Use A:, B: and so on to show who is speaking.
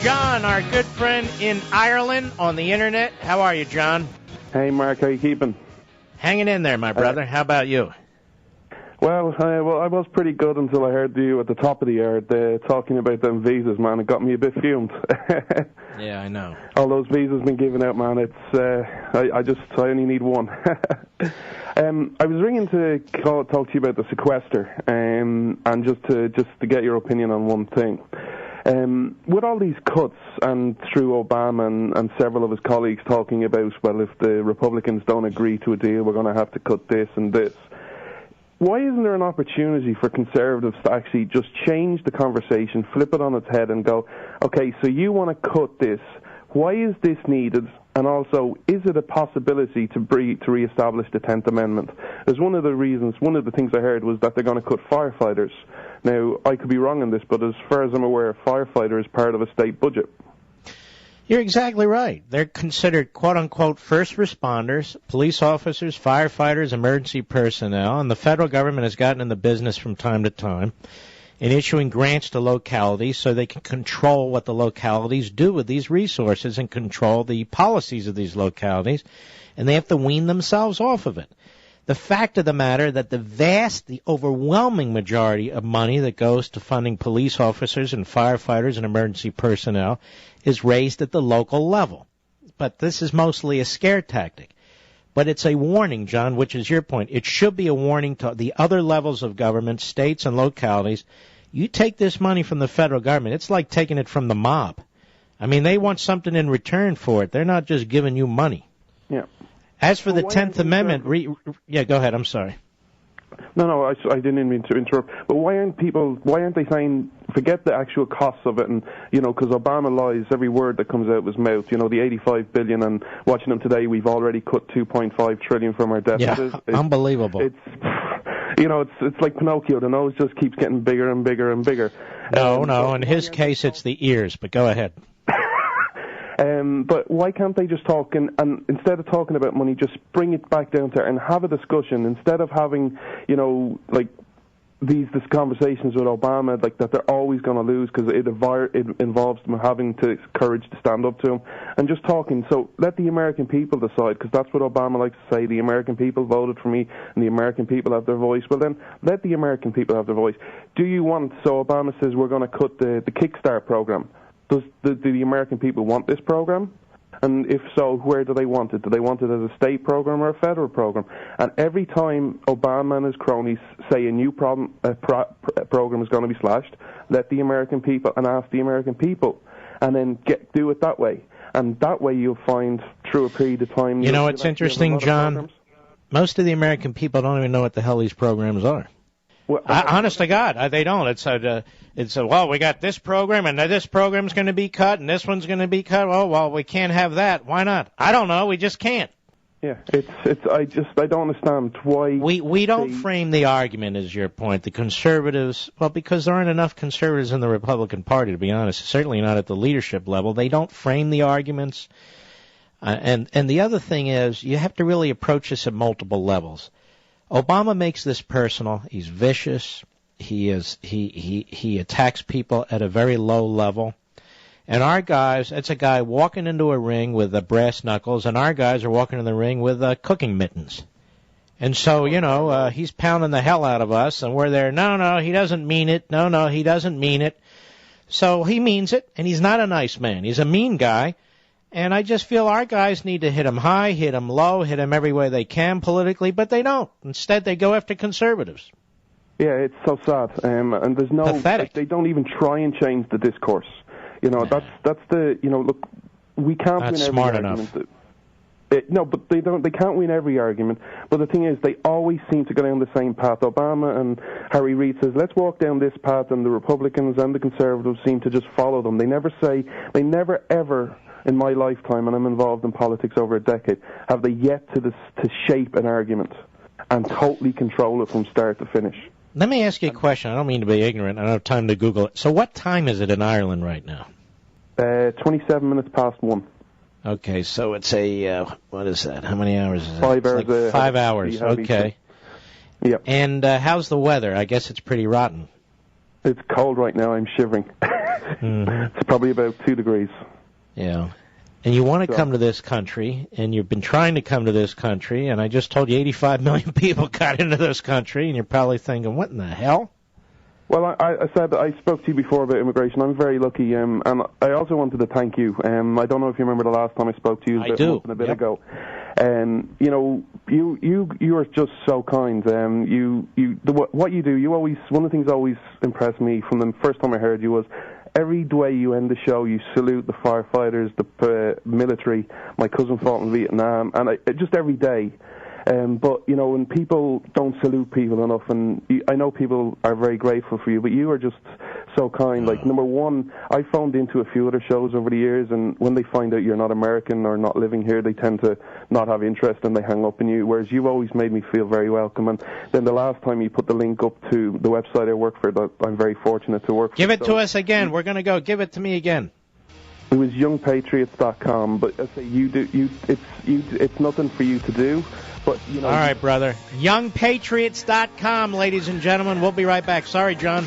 A: John, our good friend in Ireland on the internet. How are you, John?
B: Hey, Mark, how you keeping?
A: Hanging in there, my brother. How about you?
B: Well, I was pretty good until I heard you at the top of the hour talking about them visas, man. It got me a bit fumed.
A: Yeah, I know.
B: All those visas been given out, man. It's I only need one. I was ringing to talk to you about the sequester, and just to get your opinion on one thing. With all these cuts, and through Obama and several of his colleagues talking about, well, if the Republicans don't agree to a deal, we're going to have to cut this and this. Why isn't there an opportunity for conservatives to actually just change the conversation, flip it on its head and go, okay, so you want to cut this. Why is this needed? And also, is it a possibility to reestablish the 10th Amendment? As one of the things I heard was that they're going to cut firefighters. Now, I could be wrong on this, but as far as I'm aware, a firefighter is part of a state budget.
A: You're exactly right. They're considered, quote-unquote, first responders, police officers, firefighters, emergency personnel, and the federal government has gotten in the business from time to time in issuing grants to localities so they can control what the localities do with these resources and control the policies of these localities, and they have to wean themselves off of it. The fact of the matter that the overwhelming majority of money that goes to funding police officers and firefighters and emergency personnel is raised at the local level. But this is mostly a scare tactic. But it's a warning, John, which is your point. It should be a warning to the other levels of government, states and localities. You take this money from the federal government, it's like taking it from the mob. I mean, they want something in return for it. They're not just giving you money.
B: Yeah.
A: As for the 10th Amendment, yeah, go ahead, I'm sorry.
B: No, I didn't mean to interrupt. But why aren't they saying, forget the actual costs of it, and, because Obama lies, every word that comes out of his mouth, the $85 billion, and watching them today, we've already cut $2.5 trillion from our deficit.
A: Yeah, unbelievable.
B: It's like Pinocchio, the nose just keeps getting bigger and bigger and bigger.
A: No, in his case, it's the ears, but go ahead.
B: But why can't they just talk and instead of talking about money, just bring it back down to and have a discussion instead of having, these conversations with Obama, like that they're always going to lose because it involves them having the courage to stand up to him and just talking. So let the American people decide, because that's what Obama likes to say. The American people voted for me, and the American people have their voice. Well, then let the American people have their voice. Do you want? So Obama says we're going to cut the Kickstart program. Do the American people want this program? And if so, where do they want it? Do they want it as a state program or a federal program? And every time Obama and his cronies say a new program is going to be slashed, let the American people and ask the American people, and then do it that way. And that way you'll find, through a period of time...
A: You know what's interesting, John? Most of the American people don't even know what the hell these programs are. Well, honest to God, they don't. It's well, we got this program, and this program's going to be cut, and this one's going to be cut. Oh, well, we can't have that. Why not? I don't know. We just can't.
B: Yeah, I don't understand why.
A: We don't frame the argument, is your point. The conservatives, well, because there aren't enough conservatives in the Republican Party, to be honest. Certainly not at the leadership level. They don't frame the arguments. And the other thing is, you have to really approach this at multiple levels. Obama makes this personal. He's vicious. He attacks people at a very low level. And our guys, it's a guy walking into a ring with brass knuckles, and our guys are walking in the ring with cooking mittens. And so, he's pounding the hell out of us, and we're there, no, he doesn't mean it. No, he doesn't mean it. So he means it, and he's not a nice man. He's a mean guy. And I just feel our guys need to hit him high, hit him low, hit him every way they can politically, but they don't. Instead, they go after conservatives.
B: Yeah, it's so sad. And there's no...
A: Pathetic.
B: They don't even try and change the discourse. That's the... look, we can't win every
A: smart
B: argument.
A: Enough.
B: No, but they don't. They can't win every argument. But the thing is, they always seem to go down the same path. Obama and Harry Reid says, let's walk down this path, and the Republicans and the conservatives seem to just follow them. They never ever... in my lifetime, and I'm involved in politics over a decade, have they yet to shape an argument and totally control it from start to finish.
A: Let me ask you a question. I don't mean to be ignorant. I don't have time to Google it. So what time is it in Ireland right now?
B: 27 minutes past 1.
A: Okay, so it's what is that? How many hours is it?
B: 5 hours.
A: Like 5 hours, okay.
B: Yep.
A: And how's the weather? I guess it's pretty rotten.
B: It's cold right now. I'm shivering. It's probably about 2 degrees.
A: Yeah. And you want to come to this country, and you've been trying to come to this country, and I just told you 85 million people got into this country, and you're probably thinking, what in the hell?
B: Well, I said I spoke to you before about immigration. I'm very lucky, and I also wanted to thank you. I don't know if you remember the last time I spoke to you.
A: I do.
B: A bit ago. And you are just so kind. What you do, one of the things that always impressed me from the first time I heard you was every way you end the show, you salute the firefighters, the military. My cousin fought in Vietnam, and just every day. But, when people don't salute people enough, and I know people are very grateful for you, but you are just so kind. Like, number one, I phoned into a few other shows over the years, and when they find out you're not American or not living here, they tend to not have interest and they hang up on you, whereas you've always made me feel very welcome. And then the last time you put the link up to the website I work for, that I'm very fortunate to work for.
A: Give it to us again. We're going to go. Give it to me again.
B: It was youngpatriots.com, but I say it's nothing for you to do. But,
A: all right, brother. Youngpatriots.com, ladies and gentlemen. We'll be right back. Sorry, John.